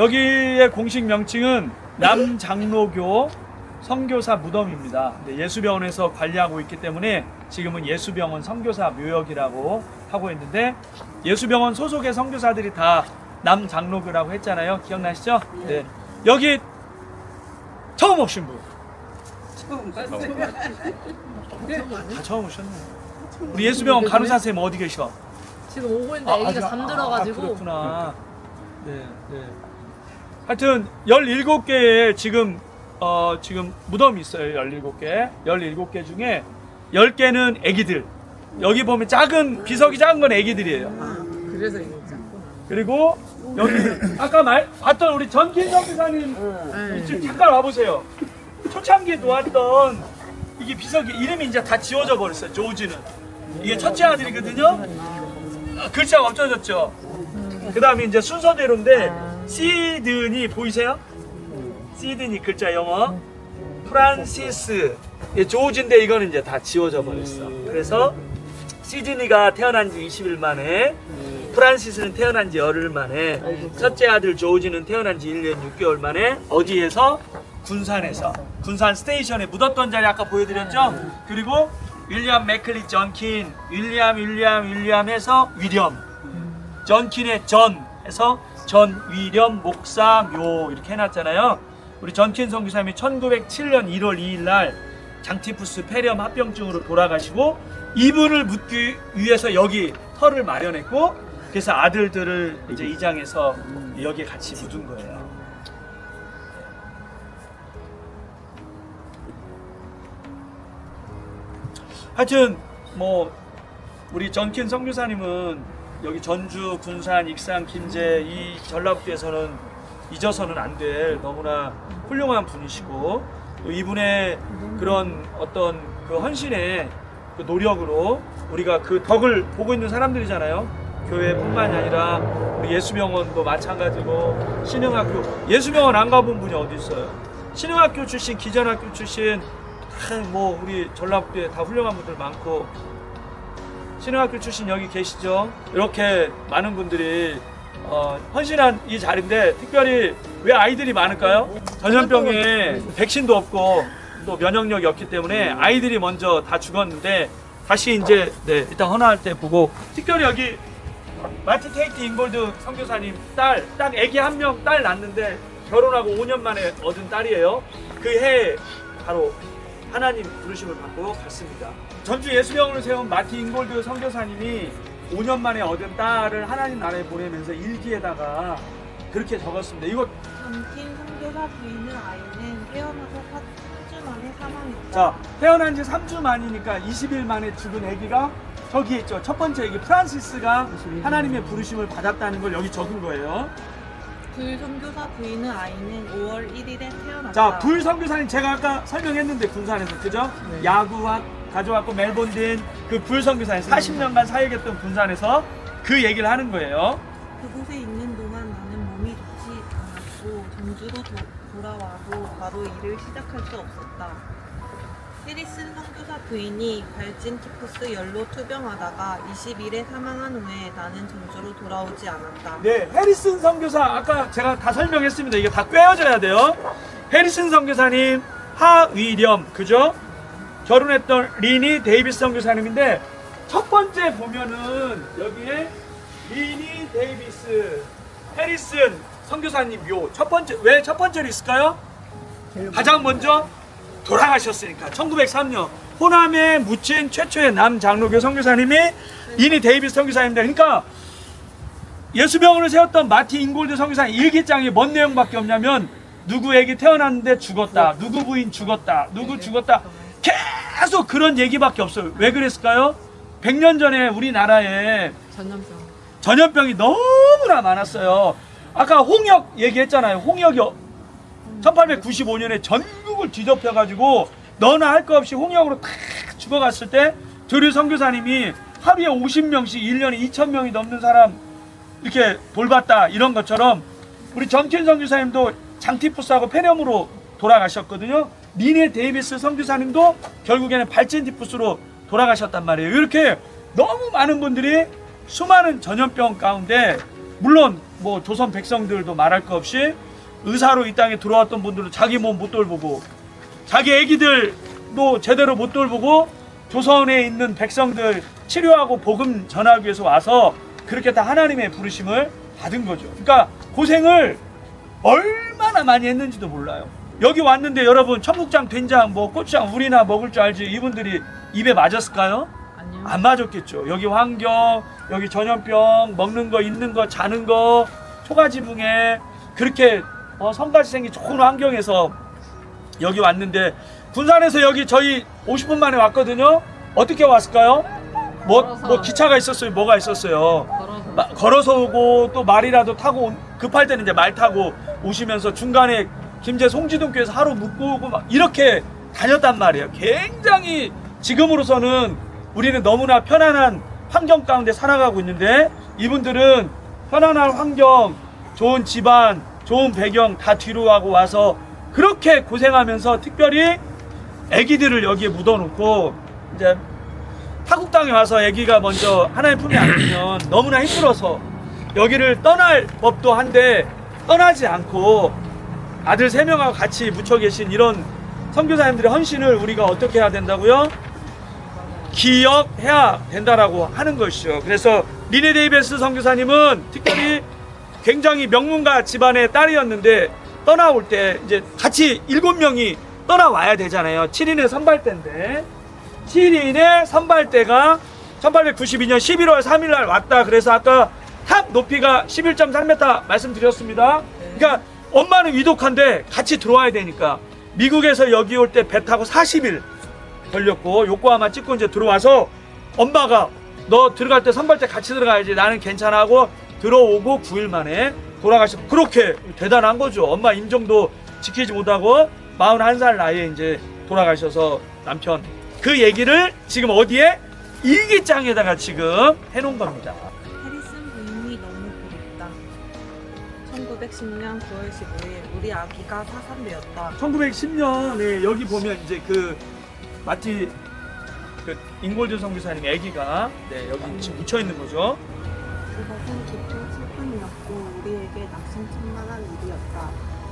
여기의 공식 명칭은 남장로교 선교사 무덤입니다. 예수병원에서 관리하고 있기 때문에 지금은 예수병원 선교사 묘역이라고 하고 있는데, 예수병원 소속의 선교사들이 다 남장로교라고 했잖아요. 기억나시죠? 네. 여기 처음 오신 분. 다 처음 오셨네요. 우리 예수병원 간호사 선생님 어디 계셔? 지금 오고 있는데 애기가 잠들어가지고. 그렇구나. 네, 네. 하여튼 17개의 지금 무덤이 있어요. 17개. 17개 중에 10개는 애기들. 여기 보면 비석이 작은 건 애기들이에요. 그래서 이거 작구나. 그리고 여기 아까 봤던 우리 전긴 선교사님 지금 잠깐 와보세요. 초창기에 놓았던 이게 비석이 이름이 이제 다 지워져 버렸어요. 조지는. 이게 첫째 아들이거든요. 글자가 없어졌죠. 그 다음에 이제 순서대로인데, 시드니 보이세요? 시드니 글자 영어. 프란시스. 조지인데 이거는 이제 다 지워져 버렸어. 그래서 시드니가 태어난 지 20일 만에, 프란시스는 태어난 지 열흘 만에, 첫째 아들 조지는 태어난 지 1년 6개월 만에 어디에서? 군산에서. 군산 스테이션에 묻었던 자리 아까 보여드렸죠? 그리고 윌리엄 맥클리 전킨, 윌리엄 해서 위렴, 전킨의 전에서 전 위렴 목사 묘 이렇게 해놨잖아요. 우리 전킨 선교사님이 1907년 1월 2일 날 장티푸스 폐렴 합병증으로 돌아가시고, 이분을 묻기 위해서 여기 터를 마련했고, 그래서 아들들을 이제 이장해서 여기에 같이 묻은 거예요. 하여튼 뭐 우리 전킨 선교사님은 여기 전주, 군산, 익산, 김제 이 전라북도에서는 잊어서는 안 될 너무나 훌륭한 분이시고, 또 이분의 그런 어떤 그 헌신의 그 노력으로 우리가 그 덕을 보고 있는 사람들이잖아요. 교회뿐만이 아니라 우리 예수병원도 마찬가지고, 신흥학교, 예수병원 안 가본 분이 어디 있어요? 신흥학교 출신, 기전학교 출신, 뭐 우리 전라북도에 다 훌륭한 분들 많고, 신흥학교 출신 여기 계시죠? 이렇게 많은 분들이 헌신한 이 자리인데, 특별히 왜 아이들이 많을까요? 전염병에 백신도 없고 또 면역력이 없기 때문에 아이들이 먼저 다 죽었는데, 다시 이제 일단 헌화할 때 보고, 특별히 여기 마틴 케이티 잉골드 선교사님 딸, 딱 애기 한 명 딸 낳는데 결혼하고 5년 만에 얻은 딸이에요. 그 해에 바로 하나님 부르심을 받고 갔습니다. 전주 예수병원을 세운 마틴 잉골드 선교사님이 5년 만에 얻은 딸을 하나님 나라에 보내면서 일기에다가 그렇게 적었습니다. 이거 전킨 선교사 부인의 아이는 태어나서 3주 만에 사망했다. 자, 태어난 지 3주 만이니까 20일 만에 죽은 아기가 저기 있죠. 첫 번째 아기 프란시스가 하나님의 부르심을 받았다는 걸 여기 적은 거예요. 불 선교사 부인의 아이는 5월 1일에 태어났다. 자, 불 선교사님 제가 아까 설명했는데, 군산에서, 그죠? 네. 야구학 가져왔고 멜본 그 불 선교사님 40년간 사역했던 군산에서 그 얘기를 하는 거예요. 그곳에 있는 동안 나는 몸이 좋지 않았고 전주로 돌아와도 바로 일을 시작할 수 없었다. 해리슨 선교사 부인이 발진 티푸스 열로 투병하다가 20일에 사망한 후에 나는 전주로 돌아오지 않았다. 네, 해리슨 선교사 아까 제가 다 설명했습니다. 이게 다 꿰어져야 돼요. 해리슨 선교사님, 하위렴, 그죠? 결혼했던 리니 데이비스 선교사님인데, 첫 번째 보면은 여기에 리니 데이비스, 해리슨 선교사님 묘 첫 번째, 왜 첫 번째로 있을까요? 가장 먼저 돌아가셨으니까. 1903년 호남에 묻힌 최초의 남장로교 선교사님이 리니 데이비스 선교사입니다. 그러니까 예수병원을 세웠던 마틴 잉골드 선교사님 일기장에 뭔 내용밖에 없냐면, 누구에게 태어났는데 죽었다, 누구 부인 죽었다, 누구 죽었다, 계속 그런 얘기밖에 없어요. 왜 그랬을까요? 100년 전에 우리나라에 전염병이 너무나 많았어요. 아까 홍역 얘기했잖아요. 홍역이 1895년에 전국을 뒤덮여가지고 너나 할 거 없이 홍역으로 탁 죽어갔을 때, 조류 선교사님이 하루에 50명씩 1년에 2,000명이 넘는 사람 이렇게 돌봤다, 이런 것처럼 우리 전킨 선교사님도 장티푸스하고 폐렴으로 돌아가셨거든요. 리니 데이비스 선교사님도 결국에는 발진 티푸스로 돌아가셨단 말이에요. 이렇게 너무 많은 분들이 수많은 전염병 가운데 물론 뭐 조선 백성들도 말할 거 없이 의사로 이 땅에 들어왔던 분들은 자기 몸 못 돌보고 자기 애기들도 제대로 못 돌보고 조선에 있는 백성들 치료하고 복음 전하기 위해서 와서 그렇게 다 하나님의 부르심을 받은 거죠. 그러니까 고생을 얼마나 많이 했는지도 몰라요. 여기 왔는데 여러분 청국장, 된장, 뭐 고추장 우리나 먹을 줄 알지 이분들이 입에 맞았을까요? 아니요. 안 맞았겠죠. 여기 환경, 여기 전염병, 먹는 거, 있는 거, 자는 거, 초가지붕에 그렇게 성같이 생긴 좋은 환경에서 여기 왔는데 군산에서 여기 저희 50분 만에 왔거든요. 어떻게 왔을까요? 뭐 기차가 있었어요? 뭐가 있었어요? 걸어서 오고 또 말이라도 타고 급할 때는 이제 말 타고 오시면서 중간에 김제 송지동교에서 하루 묵고 오고 막 이렇게 다녔단 말이에요. 굉장히 지금으로서는 우리는 너무나 편안한 환경 가운데 살아가고 있는데 이분들은 편안한 환경, 좋은 집안, 좋은 배경 다 뒤로 하고 와서 그렇게 고생하면서 특별히 아기들을 여기에 묻어놓고 이제 타국 땅에 와서 아기가 먼저 하나님 품에 안기면 너무나 힘들어서 여기를 떠날 법도 한데 떠나지 않고 아들 3명하고 같이 묻혀 계신 이런 선교사님들의 헌신을 우리가 어떻게 해야 된다고요? 기억해야 된다라고 하는 것이죠. 그래서 리네 데이베스 선교사님은 특별히 굉장히 명문가 집안의 딸이었는데 떠나올 때 이제 같이 7명이 떠나와야 되잖아요. 7인의 선발대인데 7인의 선발대가 1892년 11월 3일 날 왔다. 그래서 아까 탑 높이가 11.3m 말씀드렸습니다. 그러니까 엄마는 위독한데 같이 들어와야 되니까 미국에서 여기 올 때 배 타고 40일 걸렸고 요코하마 찍고 이제 들어와서 엄마가 너 들어갈 때 선발대 같이 들어가야지 나는 괜찮아 하고 들어오고 9일 만에 돌아가셨고 그렇게 대단한 거죠. 엄마 임종도 지키지 못하고 41살 나이에 이제 돌아가셔서 남편 그 얘기를 지금 어디에 일기장에다가 지금 해놓은 겁니다. 해리슨 부인이 너무 그립다. 1910년 9월 15일 우리 아기가 사산되었다. 1910년에 여기 보면 이제 그 마티 그 잉골드 선교사님 아기가 여기 지금 묻혀 있는 거죠. 그것은 깊은 슬픔이었고 우리에게 낙심천만한 일이었다.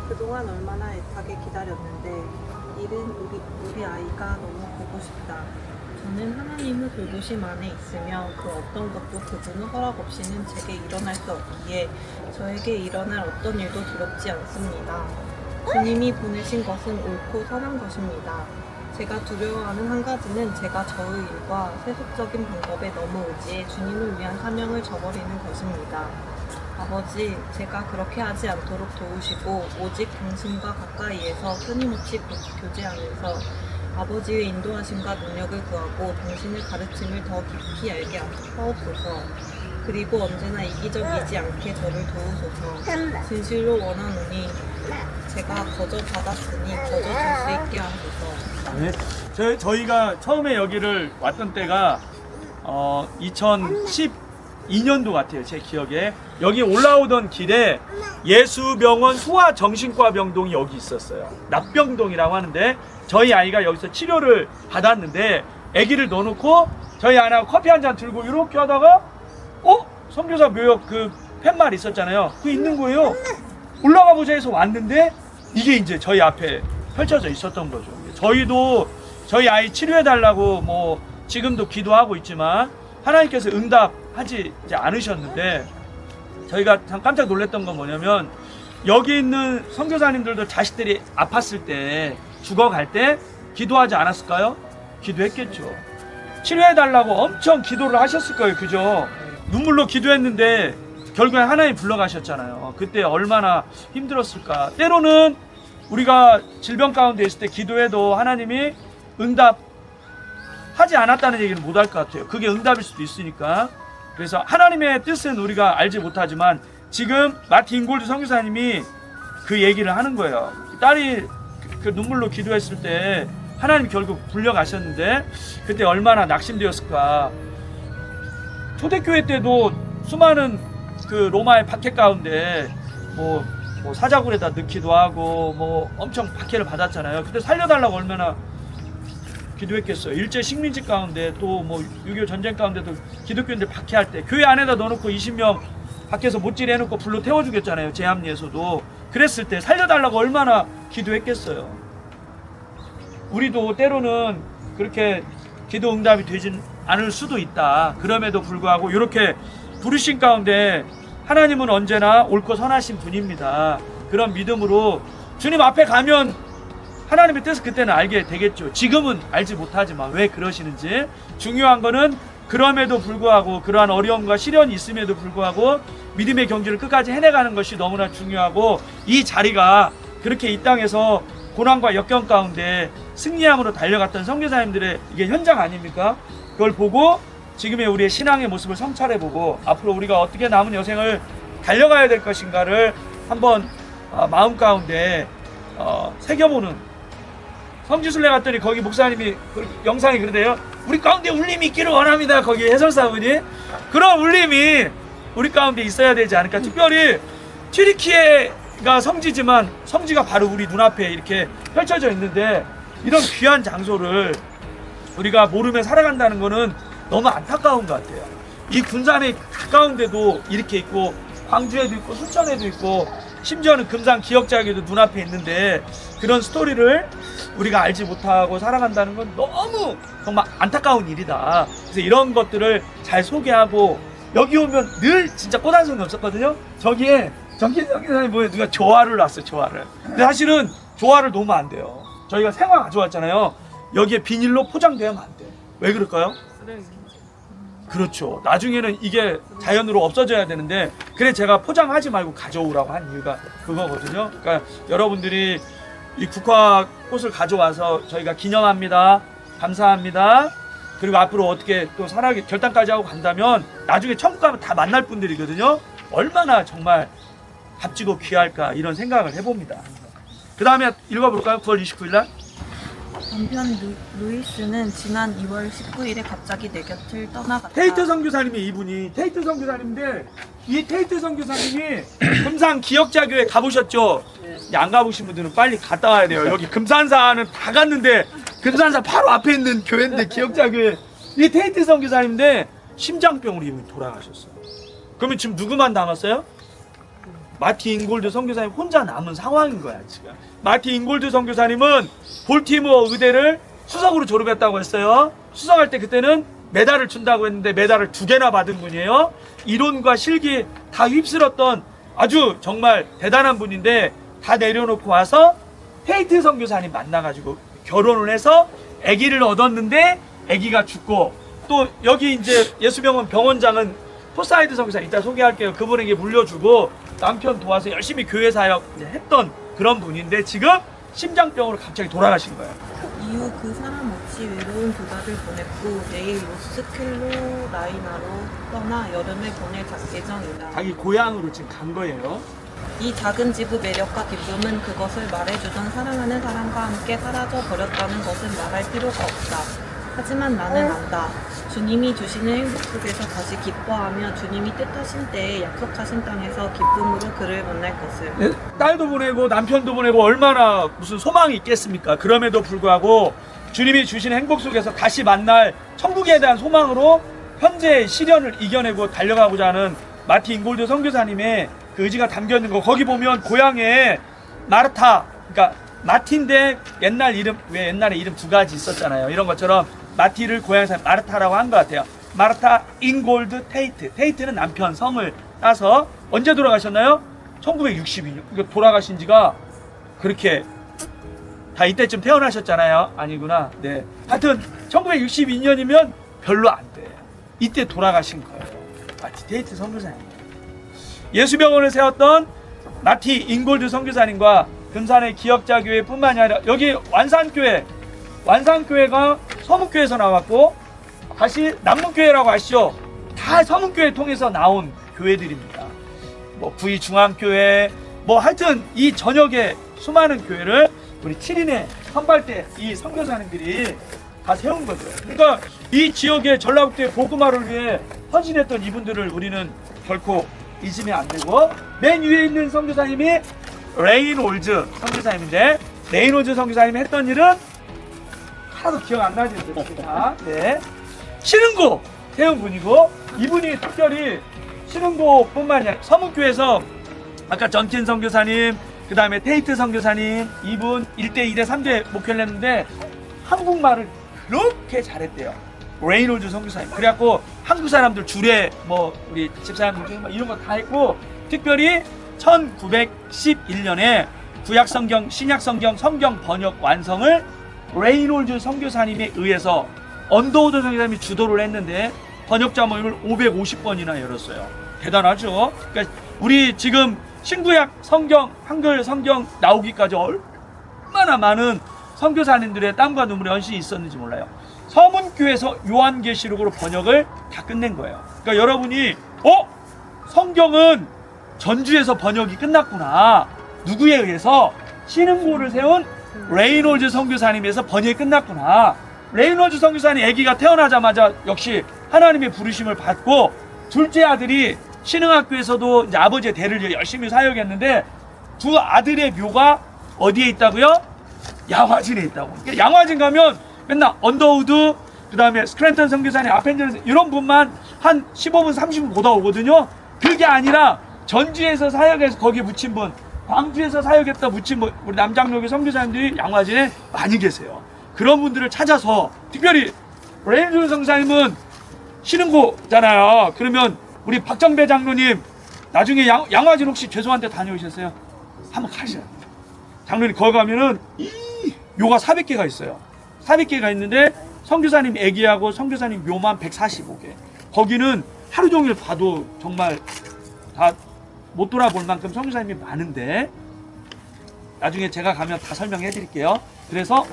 그동안 얼마나 애타게 기다렸는데 이른 우리 아이가 너무 보고 싶다. 저는 하나님의 돌보심 안에 있으며 그 어떤 것도 그분의 허락 없이는 제게 일어날 수 없기에 저에게 일어날 어떤 일도 두렵지 않습니다. 주님이 보내신 것은 옳고 선한 것입니다. 제가 두려워하는 한 가지는 제가 저의 일과 세속적인 방법에 너무 의지해 주님을 위한 사명을 저버리는 것입니다. 아버지, 제가 그렇게 하지 않도록 도우시고 오직 당신과 가까이에서 끊임없이 교제하면서 아버지의 인도하심과 능력을 구하고 당신의 가르침을 더 깊이 알게 하옵소서. 그리고 언제나 이기적이지 않게 저를 도우소서. 진실로 원하노니 제가 거저 받았으니 거저 줄 수 있게 하소서. 네. 저희가 처음에 여기를 왔던 때가 2012년도 같아요. 제 기억에 여기 올라오던 길에 예수병원 소아정신과 병동이 여기 있었어요. 납병동이라고 하는데 저희 아이가 여기서 치료를 받았는데 아기를 넣어놓고 저희 아내가 커피 한 잔 들고 이렇게 하다가 선교사 묘역 그 팻말 있었잖아요. 그거 있는 거예요. 올라가 보자 해서 왔는데 이게 이제 저희 앞에 펼쳐져 있었던 거죠. 저희도 저희 아이 치료해 달라고 뭐 지금도 기도하고 있지만 하나님께서 응답하지 않으셨는데 저희가 참 깜짝 놀랐던 건 뭐냐면 여기 있는 선교사님들도 자식들이 아팠을 때 죽어갈 때 기도하지 않았을까요? 기도했겠죠. 치료해 달라고 엄청 기도를 하셨을 거예요. 그죠? 눈물로 기도했는데 결국에 하나님 불러가셨잖아요. 그때 얼마나 힘들었을까. 때로는 우리가 질병 가운데 있을 때 기도해도 하나님이 응답하지 않았다는 얘기는 못할 것 같아요. 그게 응답일 수도 있으니까. 그래서 하나님의 뜻은 우리가 알지 못하지만 지금 마티 잉골드 선교사님이 그 얘기를 하는 거예요. 딸이 그 눈물로 기도했을 때 하나님 결국 불려가셨는데 그때 얼마나 낙심되었을까. 초대교회 때도 수많은 그 로마의 박해 가운데 뭐 사자굴에다 넣기도 하고 뭐 엄청 박해를 받았잖아요. 그때 살려달라고 얼마나 기도했겠어요. 일제 식민지 가운데 또 뭐 6.25 전쟁 가운데도 기독교인들 박해할 때 교회 안에다 넣어놓고 20명 밖에서 못질 해놓고 불로 태워 죽였잖아요. 제암리에서도. 그랬을 때 살려달라고 얼마나 기도했겠어요. 우리도 때로는 그렇게 기도 응답이 되진 않을 수도 있다. 그럼에도 불구하고 이렇게 부르신 가운데 하나님은 언제나 옳고 선하신 분입니다. 그런 믿음으로 주님 앞에 가면 하나님의 뜻을 그때는 알게 되겠죠. 지금은 알지 못하지만 왜 그러시는지. 중요한 거는 그럼에도 불구하고 그러한 어려움과 시련이 있음에도 불구하고 믿음의 경주를 끝까지 해내가는 것이 너무나 중요하고, 이 자리가 그렇게 이 땅에서 고난과 역경 가운데 승리함으로 달려갔던 선교사님들의 이게 현장 아닙니까? 그걸 보고 지금의 우리의 신앙의 모습을 성찰해보고 앞으로 우리가 어떻게 남은 여생을 달려가야 될 것인가를 한번 마음 가운데 새겨보는. 성지순례 갔더니 거기 목사님이 영상이 그러대요. 우리 가운데 울림이 있기를 원합니다. 거기 해설사분이. 그런 울림이 우리 가운데 있어야 되지 않을까. 특별히 튀르키예가 성지지만 성지가 바로 우리 눈앞에 이렇게 펼쳐져 있는데 이런 귀한 장소를 우리가 모르며 살아간다는 거는 너무 안타까운 것 같아요. 이 군산에 가까운데도 이렇게 있고 광주에도 있고 순천에도 있고 심지어는 금산 기억자에도 눈앞에 있는데 그런 스토리를 우리가 알지 못하고 살아간다는 건 너무 정말 안타까운 일이다. 그래서 이런 것들을 잘 소개하고, 여기 오면 늘 진짜 꽃한송이 없었거든요. 저기에 정기사님 보여 누가 조화를 놨어요. 조화를. 근데 사실은 조화를 놓으면 안 돼요. 저희가 생화 가져왔잖아요. 여기에 비닐로 포장되면 안 돼. 왜 그럴까요? 그렇죠. 나중에는 이게 자연으로 없어져야 되는데, 그래 제가 포장하지 말고 가져오라고 한 이유가 그거거든요. 그러니까 여러분들이 이 국화꽃을 가져와서 저희가 기념합니다. 감사합니다. 그리고 앞으로 어떻게 또 살아가기 결단까지 하고 간다면 나중에 천국 가면 다 만날 분들이거든요. 얼마나 정말 값지고 귀할까 이런 생각을 해봅니다. 그 다음에 읽어볼까요? 9월 29일 날. 남편 루이스는 지난 2월 19일에 갑자기 내 곁을 떠나갔다. 테이트 선교사님이 이분이 테이트 선교사님인데, 이 테이트 선교사님이 금산 기억자교회 가보셨죠? 안 가보신 분들은 빨리 갔다 와야 돼요. 여기 금산사는 다 갔는데 금산사 바로 앞에 있는 교회인데 기억자교회. 이 테이트 선교사님인데 심장병으로 이분이 돌아가셨어요. 그러면 지금 누구만 남았어요? 마티 잉골드 선교사님 혼자 남은 상황인 거야 지금. 마티 잉골드 선교사님은 볼티모어 의대를 수석으로 졸업했다고 했어요. 수석할 때 그때는 메달을 준다고 했는데 메달을 2개나 받은 분이에요. 이론과 실기 다 휩쓸었던 아주 정말 대단한 분인데, 다 내려놓고 와서 테이트 선교사님 만나가지고 결혼을 해서 아기를 얻었는데 아기가 죽고, 또 여기 이제 예수병원 병원장은 포사이드 선교사 이따 소개할게요. 그분에게 물려주고 남편 도와서 열심히 교회 사역 했던 그런 분인데 지금 심장병으로 갑자기 돌아가신 거예요. 이후 그 사람 없이 외로운 두달을 보냈고 내일 노스캐롤라이나로 떠나 여름에 보낼 예정이다. 자기 고향으로 지금 간 거예요. 이 작은 집의 매력과 기쁨은 그것을 말해주던 사랑하는 사람과 함께 사라져 버렸다는 것은 말할 필요가 없다. 하지만 나는 안다. 주님이 주시는 행복 속에서 다시 기뻐하며 주님이 뜻하신 때에 약속하신 땅에서 기쁨으로 그를 만날 것을. 네, 딸도 보내고 남편도 보내고 얼마나 무슨 소망이 있겠습니까? 그럼에도 불구하고 주님이 주신 행복 속에서 다시 만날 천국에 대한 소망으로 현재의 시련을 이겨내고 달려가고자 하는 마티 잉골드 선교사님의 그 의지가 담겨 있는 거. 거기 보면 고향에 마르타, 그러니까 마티인데 옛날 이름, 왜 옛날에 이름 2가지 있었잖아요. 이런 것처럼 마티를 고향에서 마르타라고 한 것 같아요. 마르타 잉골드 테이트. 테이트는 남편 성을 따서 언제 돌아가셨나요? 1962년. 그러니까 돌아가신 지가 그렇게 다 이때쯤 태어나셨잖아요. 아니구나. 네. 하여튼 1962년이면 별로 안 돼. 이때 돌아가신 거예요. 마티 테이트 선교사님. 예수병원을 세웠던 마티 잉골드 선교사님과 금산의 기억자교회 뿐만이 아니라 여기 완산교회가 서문교회에서 나왔고 다시 남문교회라고 아시죠? 다 서문교회 통해서 나온 교회들입니다. 뭐 부의중앙교회, 뭐 하여튼 이 전역의 수많은 교회를 우리 7인의 선발대 이 선교사님들이 다 세운 거죠. 그러니까 이 지역의 전라북도의 복음화를 위해 헌신했던 이분들을 우리는 결코 잊으면 안 되고, 맨 위에 있는 선교사님이 레인올즈 선교사님인데, 레인올즈 선교사님이 했던 일은 하나도 기억 안 나지 않습니까? 네. 신흥고 세운 분이고, 이분이 특별히 신흥고뿐만이 아니라 서문교에서 아까 전킨 선교사님, 그 다음에 테이트 선교사님 이분 1대, 2대, 3대 목회를 했는데 한국말을 그렇게 잘했대요. 레이놀즈 선교사님. 그래갖고 한국 사람들 줄에 뭐 우리 집사람들 뭐 이런 거 다 했고, 특별히 1911년에 구약 성경, 신약 성경, 성경 번역 완성을 레이놀즈 선교사님에 의해서 언더우드 선교사님이 주도를 했는데 번역자 모임을 550번이나 열었어요. 대단하죠? 그러니까 우리 지금 신구약 성경, 한글 성경 나오기까지 얼마나 많은 선교사님들의 땀과 눈물의 헌신이 있었는지 몰라요. 서문교에서 요한계시록으로 번역을 다 끝낸 거예요. 그러니까 여러분이 성경은 전주에서 번역이 끝났구나. 누구에 의해서? 신흥고를 세운 레이놀즈 선교사님에서 번역이 끝났구나. 레이놀즈 선교사님 아기가 태어나자마자 역시 하나님의 부르심을 받고, 둘째 아들이 신흥학교에서도 이제 아버지의 대를 열심히 사역했는데 두 아들의 묘가 어디에 있다고요? 양화진에 있다고. 그러니까 양화진 가면 맨날 언더우드, 그 다음에 스크랜턴 선교사님, 아펜젤 이런 분만 한 15분 30분 보다 오거든요. 그게 아니라 전주에서 사역해서 거기에 묻힌 분, 광주에서 사역했다 묻힌 분, 우리 남장로교 선교사님들이 양화진에 많이 계세요. 그런 분들을 찾아서, 특별히 레이놀즈 선교사님은 신흥고잖아요. 그러면 우리 박정배 장로님 나중에 양화진 혹시 죄송한데 다녀오셨어요? 한번 가시죠. 장로님 거기 가면은 묘가 400개가 있어요. 400개가 있는데 선교사님 애기하고 선교사님 묘만 145개. 거기는 하루 종일 봐도 정말 다 못 돌아볼 만큼 선교사님이 많은데, 나중에 제가 가면 다 설명해 드릴게요. 그래서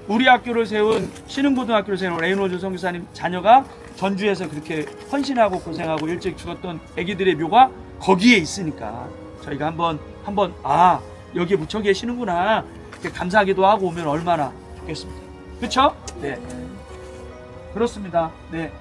우리 학교를 세운, 신흥고등학교를 세운 레이놀즈 선교사님 자녀가 전주에서 그렇게 헌신하고 고생하고 일찍 죽었던 애기들의 묘가 거기에 있으니까 저희가 한번 여기에 묻혀 계시는구나, 이렇게 감사하기도 하고 오면 얼마나 좋겠습니다. 그렇죠? 네, 그렇습니다. 네,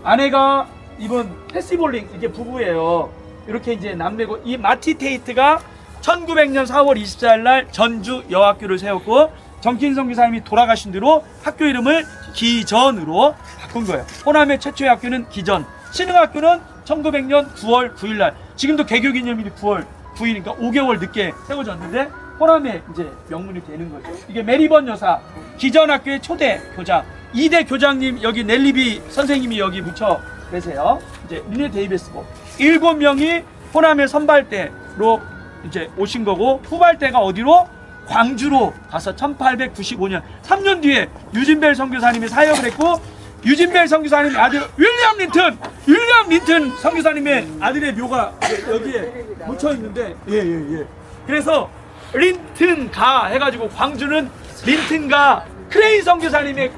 아내가 이분 패시볼링, 이게 부부예요. 이렇게 이제 남매고, 이 마티 테이트가 1900년 4월 24일 날 전주 여학교를 세웠고, 정킨 선교사님이 돌아가신 뒤로 학교 이름을 기전으로 바꾼 거예요. 호남의 최초의 학교는 기전, 신흥학교는 1900년 9월 9일 날, 지금도 개교기념일이 9월 9일이니까 5개월 늦게 세워졌는데 호남의 이제 명문이 되는 거죠. 이게 메리번 여사, 기전학교의 초대 교장, 2대 교장님, 여기 넬리비 선생님이 여기 묻혀 계세요. 이제 리네 데이비스 뭐 7명이 호남의 선발대로 이제 오신 거고, 후발대가 어디로? 광주로 가서 1895년 3년 뒤에 유진벨 선교사님이 사역을 했고, 유진벨 선교사님의 아들 윌리엄 린튼 선교사님의 아들의 묘가 여기에 묻혀 있는데, 예. 그래서 린튼가 해가지고 광주는 린튼가 크레인 선교사님의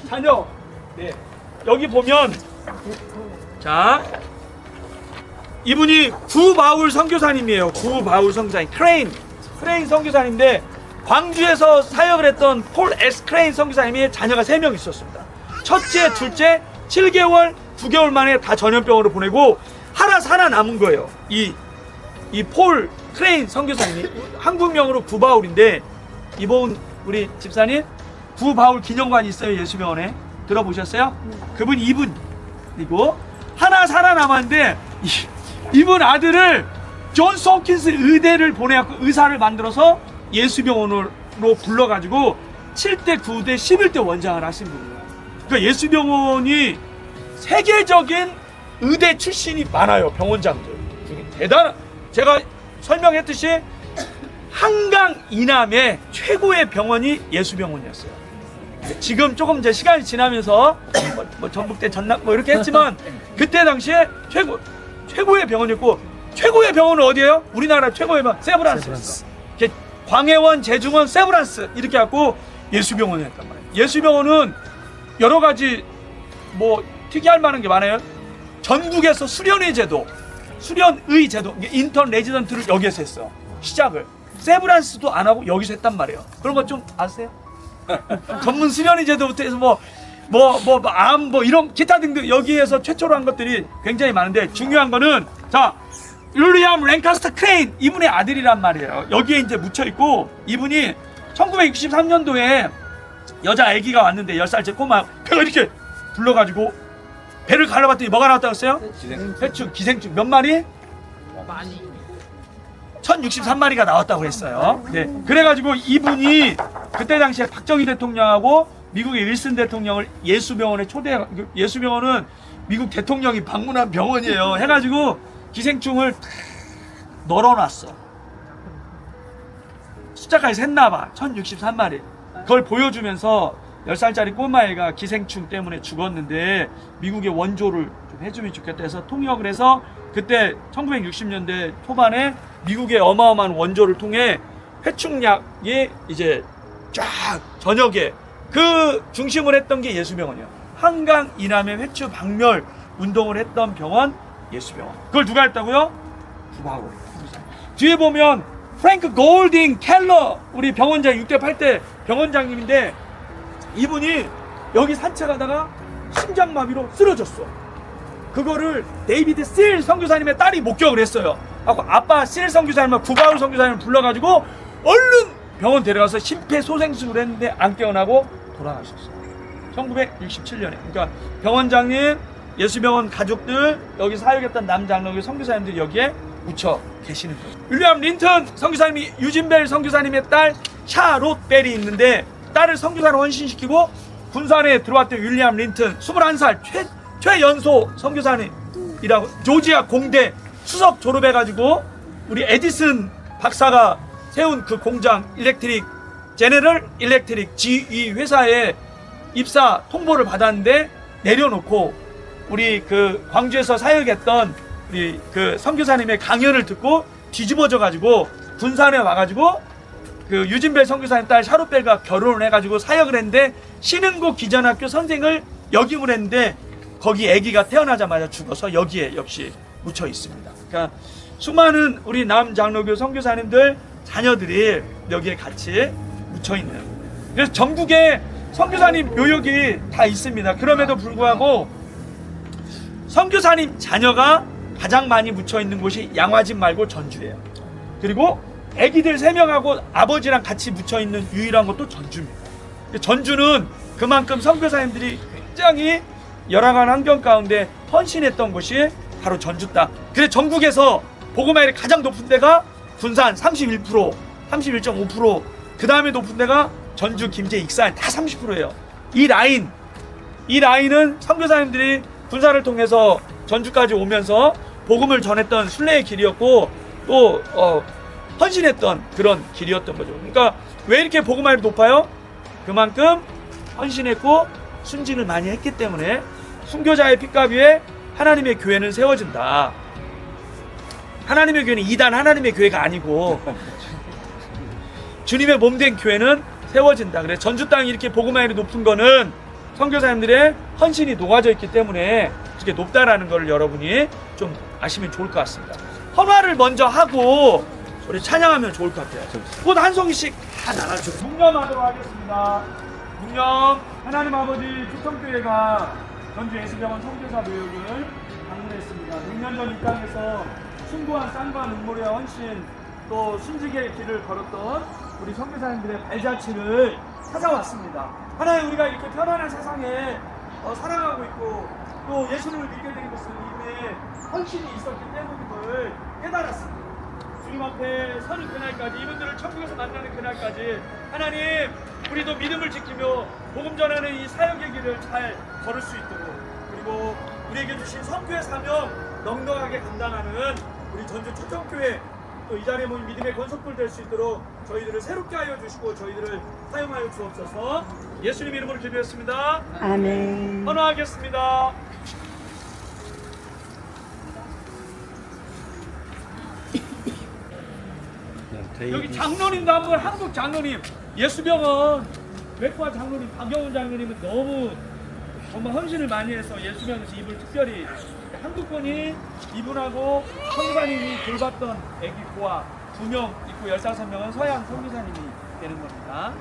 자녀. 네, 여기 보면 자, 이분이 구바울 선교사님이에요. 구바울 선교사님, 크레인 선교사님인데 광주에서 사역을 했던 폴 S. 크레인 선교사님의 자녀가 3명 있었습니다. 첫째, 둘째 7개월, 9개월 만에 다 전염병으로 보내고 하나 살아남은 거예요. 이 폴 크레인 선교사님이 한국명으로 구바울인데, 이번 우리 집사님 구바울 기념관이 있어요. 예수병원에 들어보셨어요? 그분 이분이고, 하나 살아남았는데 이분 아들을 존스 홉킨스 의대를 보내갖고 의사를 만들어서 예수병원으로 불러가지고 7대, 9대, 11대 원장을 하신 분이에요. 그러니까 예수병원이 세계적인 의대 출신이 많아요. 병원장들 대단한, 제가 설명했듯이 한강 이남의 최고의 병원이 예수병원이었어요. 지금 조금 이제 시간이 지나면서 뭐 전북대, 전남 뭐 이렇게 했지만 그때 당시에 최고의 병원이었고, 최고의 병원은 어디예요? 우리나라 최고의 병원 세브란스였어. 광해원, 제중원, 세브란스 이렇게 갖고 예수병원이었단 말이에요. 예수병원은 여러 가지 뭐 특이할 만한 게 많아요. 전국에서 수련의 제도, 인턴 레지던트를 여기에서 했어. 시작을 세브란스도 안 하고 여기서 했단 말이에요. 그런 거 좀 아세요? 전문 수련의 제도부터 해서 암 이런 기타 등등 여기에서 최초로 한 것들이 굉장히 많은데, 중요한 거는 자, 윌리엄 랭카스터 크레인, 이분의 아들이란 말이에요. 여기에 이제 묻혀 있고, 이분이 1963년도에 여자 아기가 왔는데 10살째 꼬마 배가 이렇게 불러가지고 배를 갈라봤더니 뭐가 나왔다고 했어요? 기생충. 회충, 기생충 몇 마리? 많이. 1063마리가 나왔다고 했어요. 네. 그래가지고 이분이 그때 당시에 박정희 대통령하고 미국의 윌슨 대통령을 예수병원에 초대해. 예수병원은 미국 대통령이 방문한 병원이에요. 해가지고 기생충을 탁 널어놨어. 숫자까지 셌나봐. 1063마리. 그걸 보여주면서 10살짜리 꼬마애가 기생충 때문에 죽었는데 미국의 원조를 좀 해주면 좋겠다 해서 통역을 해서 그때 1960년대 초반에 미국의 어마어마한 원조를 통해 회충약이 이제 쫙 전역에 그 중심을 했던 게 예수병원이에요. 한강 이남의 회추 박멸 운동을 했던 병원 예수병원. 그걸 누가 했다고요? 국가고. 뒤에 보면 프랭크 골딩 켈러 우리 병원장 6대 8대 병원장님인데 이분이 여기 산책하다가 심장마비로 쓰러졌어. 그거를 데이비드 실 선교사님의 딸이 목격을 했어요. 아빠 실 선교사님과 구바울 선교사님을 불러가지고 얼른 병원 데려가서 심폐소생술을 했는데 안 깨어나고 돌아가셨어요. 1967년에. 그러니까 병원장님, 예수병원 가족들, 여기 사역했던 남장로교 선교사님들이 여기에 묻혀 계시는 거예요. 윌리엄 린턴 선교사님이 유진벨 선교사님의 딸 샤롯 벨이 있는데 딸을 선교사로 헌신시키고 군산에 들어왔던 윌리엄 린턴 21살 최연소 선교사님이라고 조지아 공대 수석 졸업해가지고 우리 에디슨 박사가 세운 그 공장 제네럴 일렉트릭 GE 회사에 입사 통보를 받았는데 내려놓고 우리 그 광주에서 사역했던 우리 그 선교사님의 강연을 듣고 뒤집어져 가지고 군산에 와가지고 그 유진벨 선교사님 딸 샤롯벨과 결혼을 해가지고 사역을 했는데 신흥고 기전학교 선생을 역임을 했는데 거기 아기가 태어나자마자 죽어서 여기에 역시 묻혀 있습니다. 그러니까 수많은 우리 남장로교 선교사님들 자녀들이 여기에 같이 묻혀 있는. 그래서 전국에 선교사님 묘역이 다 있습니다. 그럼에도 불구하고 선교사님 자녀가 가장 많이 묻혀 있는 곳이 양화진 말고 전주예요. 그리고 아기들 3명하고 아버지랑 같이 묻혀 있는 유일한 곳도 전주입니다. 전주는 그만큼 선교사님들이 굉장히 열악한 환경 가운데 헌신했던 곳이 바로 전주 땅. 그래서 전국에서 복음화율이 가장 높은 데가 군산 31%, 31.5%, 그 다음에 높은 데가 전주, 김제, 익산 다 30%예요. 이 라인은 선교사님들이 군산을 통해서 전주까지 오면서 복음을 전했던 순례의 길이었고 또 헌신했던 그런 길이었던 거죠. 그러니까 왜 이렇게 복음화율이 높아요? 그만큼 헌신했고 순진을 많이 했기 때문에 순교자의 핏값 위에 하나님의 교회는 세워진다. 하나님의 교회는 이단 하나님의 교회가 아니고 주님의 몸된 교회는 세워진다. 그래 전주 땅이 이렇게 복음화율이 높은 거는 선교사님들의 헌신이 녹아져 있기 때문에 이렇게 높다라는 걸 여러분이 좀 아시면 좋을 것 같습니다. 헌화를 먼저 하고 우리 찬양하면 좋을 것 같아요. 곧 한 송이씩 다 나눠주고 묵념하도록 하겠습니다. 묵념. 하나님 아버지 주성교회가 전주 예수병원 선교사 묘역을 방문했습니다. 6년 전 이 땅에서 숭고한 쌍과 눈물의 헌신 또 순직의 길을 걸었던 우리 선교사님들의 발자취를 찾아왔습니다. 하나님 우리가 이렇게 편안한 세상에 살아가고 있고 또 예수님을 믿게 된 것은 이분의 헌신이 있었기 때문인 걸 깨달았습니다. 주님 앞에 서는 그날까지 이분들을 천국에서 만나는 그날까지 하나님 우리도 믿음을 지키며 복음 전하는 이 사역의 길을 잘 걸을 수 있도록 그리고 우리에게 주신 선교의 사명 넉넉하게 감당하는 우리 전주 초청교회 또 이 자리에 모인 믿음의 권속들 될 수 있도록 저희들을 새롭게 하여 주시고 저희들을 사용하여 주옵소서. 예수님 이름으로 기도했습니다. 아멘. 헌화하겠습니다. 여기 장로님도 한번 한국 장로님 예수병원 외과 장로님 박영훈 장로님은 너무 정말 헌신을 많이 해서 예수병원에서 이분을 특별히 한두 분이 이분하고 선교사님이 돌봤던 애기 고아 2명 있고 15명은 서양 선교사님이 되는 겁니다.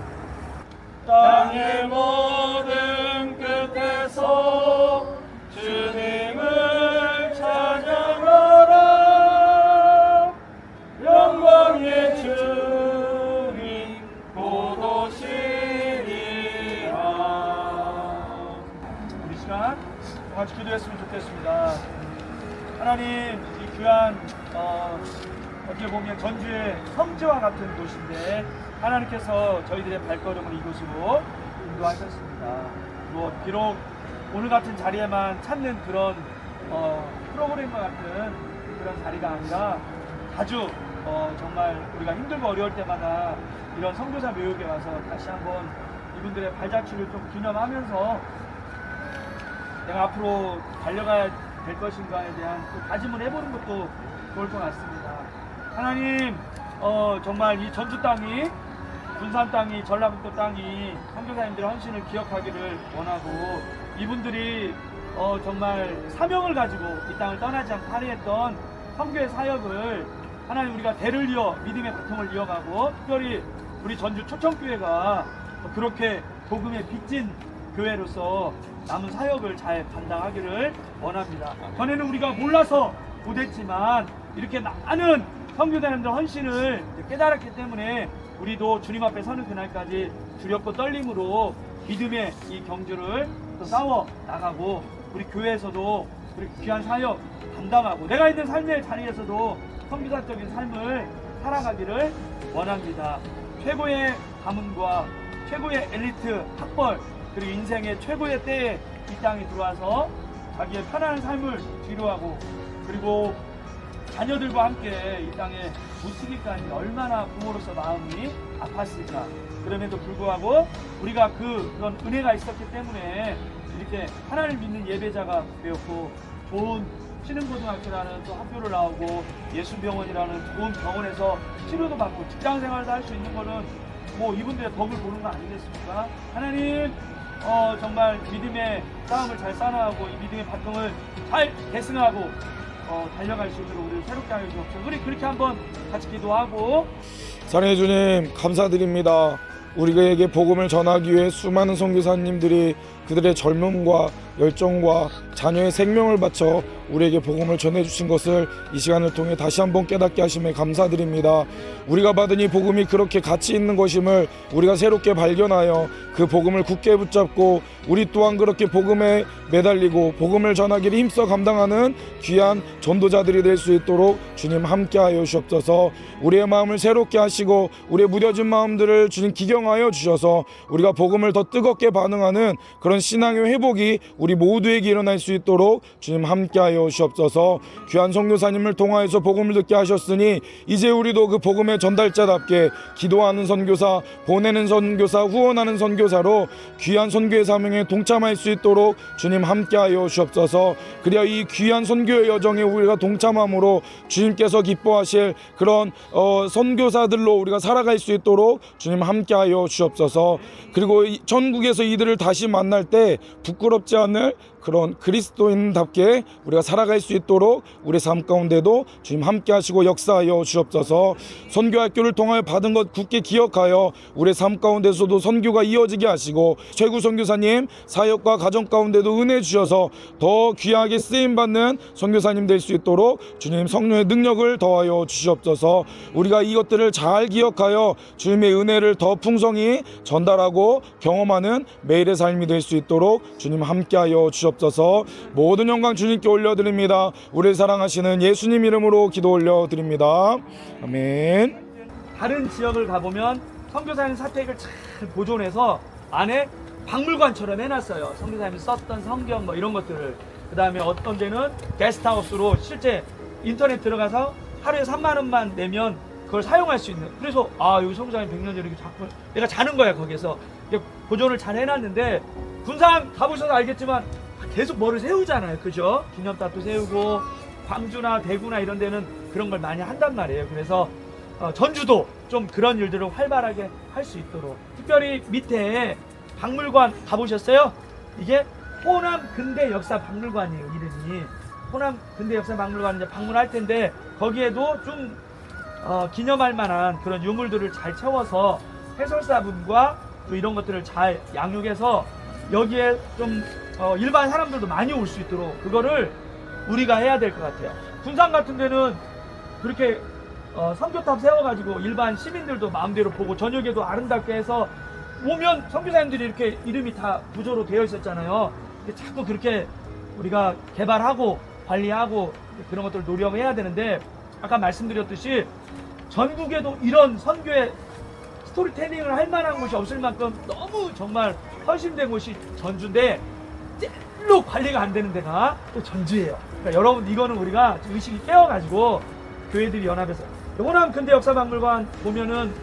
땅의 모든 끝에서 주님을 찬양하라. 영광의 주님 곧 오시리라. 우리 시간 같이 기도했으면 좋겠습니다. 하나님, 이 귀한 어떻게 보면 전주의 성지와 같은 곳인데 하나님께서 저희들의 발걸음을 이곳으로 인도하셨습니다. 비록 오늘 같은 자리에만 찾는 그런 프로그램과 같은 그런 자리가 아니라 자주 정말 우리가 힘들고 어려울 때마다 이런 선교사 묘역에 와서 다시 한번 이분들의 발자취를 좀 기념하면서 내가 앞으로 달려가야 될 것인가에 대한 또 다짐을 해보는 것도 좋을 것 같습니다. 하나님, 정말 이 전주 땅이, 군산 땅이, 전라북도 땅이 선교사님들의 헌신을 기억하기를 원하고 이분들이 정말 사명을 가지고 이 땅을 떠나지 않고 할애했던 선교의 사역을 하나님 우리가 대를 이어 믿음의 바통을 이어가고 특별히 우리 전주 초청교회가 그렇게 복음의 빚진 교회로서 남은 사역을 잘 감당하기를 원합니다. 전에는 우리가 몰라서 못했지만 이렇게 많은 선교사님들 헌신을 깨달았기 때문에 우리도 주님 앞에 서는 그날까지 두렵고 떨림으로 믿음의 이 경주를 또 싸워 나가고 우리 교회에서도 우리 귀한 사역 감당하고 내가 있는 삶의 자리에서도 선교사적인 삶을 살아가기를 원합니다. 최고의 가문과 최고의 엘리트 학벌 그리고 인생의 최고의 때에 이 땅에 들어와서 자기의 편안한 삶을 뒤로하고 그리고 자녀들과 함께 이 땅에 묻히기까지 얼마나 부모로서 마음이 아팠을까. 그럼에도 불구하고 우리가 그런 은혜가 있었기 때문에 이렇게 하나님을 믿는 예배자가 되었고 좋은 신흥고등학교라는 또 학교를 나오고 예수병원이라는 좋은 병원에서 치료도 받고 직장생활도 할 수 있는 거는 뭐 이분들의 덕을 보는 거 아니겠습니까? 하나님 정말 믿음의 싸움을 잘 싸나가고 이 믿음의 바통을 잘 계승하고 달려갈 수 있도록 우리를 새롭게 하여 주옵소서. 우리 그렇게 한번 같이 기도하고 사랑해 주님 감사드립니다. 우리에게 복음을 전하기 위해 수많은 선교사님들이 그들의 젊음과 열정과 자녀의 생명을 바쳐 우리에게 복음을 전해주신 것을 이 시간을 통해 다시 한번 깨닫게 하심에 감사드립니다. 우리가 받은 이 복음이 그렇게 가치 있는 것임을 우리가 새롭게 발견하여 그 복음을 굳게 붙잡고 우리 또한 그렇게 복음에 매달리고 복음을 전하기를 힘써 감당하는 귀한 전도자들이 될 수 있도록 주님 함께하여 주옵소서. 우리의 마음을 새롭게 하시고 우리의 무뎌진 마음들을 주님 기경하여 주셔서 우리가 복음을 더 뜨겁게 반응하는 그런 신앙의 회복이 우리 모두에게 일어날 수 있도록 주님 함께하여 주옵소서. 귀한 선교사님을 통하여서 복음을 듣게 하셨으니 이제 우리도 그 복음의 전달자답게 기도하는 선교사, 보내는 선교사, 후원하는 선교사로 귀한 선교의 사명에 동참할 수 있도록 주님 함께하여 주옵소서. 그래야 이 귀한 선교의 여정에 우리가 동참함으로 주님께서 기뻐하실 그런 선교사들로 우리가 살아갈 수 있도록 주님 함께하여 주옵소서. 그리고 전국에서 이들을 다시 만날 때 부끄럽지 않을 그런 그리스도인답게 우리가 살아갈 수 있도록 우리 삶 가운데도 주님 함께 하시고 역사하여 주옵소서. 선교학교를 통하여 받은 것 굳게 기억하여 우리 삶 가운데서도 선교가 이어지게 하시고 최고 선교사님 사역과 가정 가운데도 은혜 주셔서 더 귀하게 쓰임받는 선교사님 될 수 있도록 주님 성령의 능력을 더하여 주시옵소서. 우리가 이것들을 잘 기억하여 주님의 은혜를 더 풍성히 전달하고 경험하는 매일의 삶이 될 수 있도록 주님 함께하여 주옵소서. 모든 영광 주님께 올려드립니다. 우리를 사랑하시는 예수님 이름으로 기도 올려드립니다. 아멘. 다른 지역을 가보면 선교사님 사택을 잘 보존해서 안에 박물관처럼 해놨어요. 선교사님이 썼던 성경 뭐 이런 것들을. 그 다음에 어떤 데는 게스트하우스로 실제 인터넷 들어가서 하루에 3만 원만 내면 그걸 사용할 수 있는. 그래서 여기 선교사님 100년 전에 이렇게 자꾸 내가 자는 거야. 거기서 보존을 잘 해놨는데 군산 가보셔서 알겠지만 계속 뭐를 세우잖아요. 그죠? 기념탑도 세우고 광주나 대구나 이런 데는 그런 걸 많이 한단 말이에요. 그래서 전주도 좀 그런 일들을 활발하게 할 수 있도록 특별히 밑에 박물관 가보셨어요? 이게 호남 근대 역사 박물관이에요. 이름이 호남 근대 역사 박물관 이제 방문할 텐데 거기에도 좀 기념할 만한 그런 유물들을 잘 채워서 해설사분과 또 이런 것들을 잘 양육해서 여기에 좀 일반 사람들도 많이 올 수 있도록 그거를 우리가 해야 될 것 같아요. 군산 같은 데는 그렇게 선교탑 세워가지고 일반 시민들도 마음대로 보고 저녁에도 아름답게 해서 오면 선교사님들이 이렇게 이름이 다 부조로 되어 있었잖아요. 근데 자꾸 그렇게 우리가 개발하고 관리하고 그런 것들을 노력해야 되는데, 아까 말씀드렸듯이 전국에도 이런 선교의 스토리텔링을 할 만한 곳이 없을 만큼 너무 정말 헌신된 곳이 전주인데, 찔로 관리가 안 되는 데가 또 전주예요. 그러니까 여러분, 이거는 우리가 의식이 깨어가지고 교회들이 연합해서, 호남 근대 역사박물관 보면은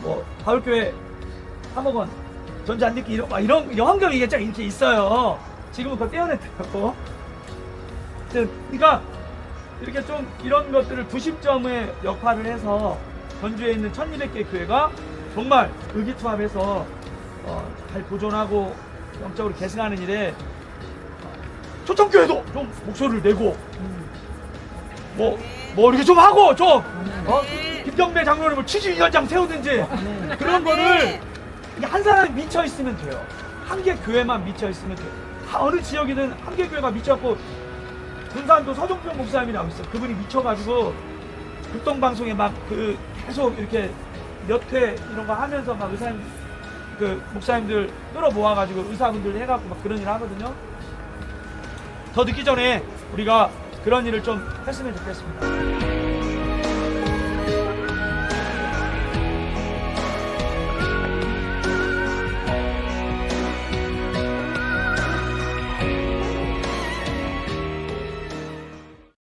뭐 가을교회 3억 원, 전주 안듣기 이런 환경이 이렇게 있어요. 지금은 그걸 떼어냈다고. 그러니까 이렇게 좀 이런 것들을 90점의 역할을 해서 전주에 있는 1200개 교회가 정말 의기투합해서 잘 보존하고 영적으로 계승하는 일에 초청교회도 좀 목소리를 내고 뭐 이렇게 좀 하고 좀 김경배 장로를 뭐 취지위원장 세우든지 그런 거를 한 사람이 미쳐 있으면 돼요. 한 개 교회만 미쳐 있으면 돼요. 어느 지역이든 한 개 교회가 미쳐갖고, 군산도 서종평 목사님이라고 있어요. 그분이 미쳐가지고 극동방송에 막 계속 이렇게 몇 회 이런 거 하면서 막 의사님 목사님들 끌어 모아가지고 의사분들 해갖고 막 그런 일을 하거든요. 더 늦기 전에 우리가 그런 일을 좀 했으면 좋겠습니다.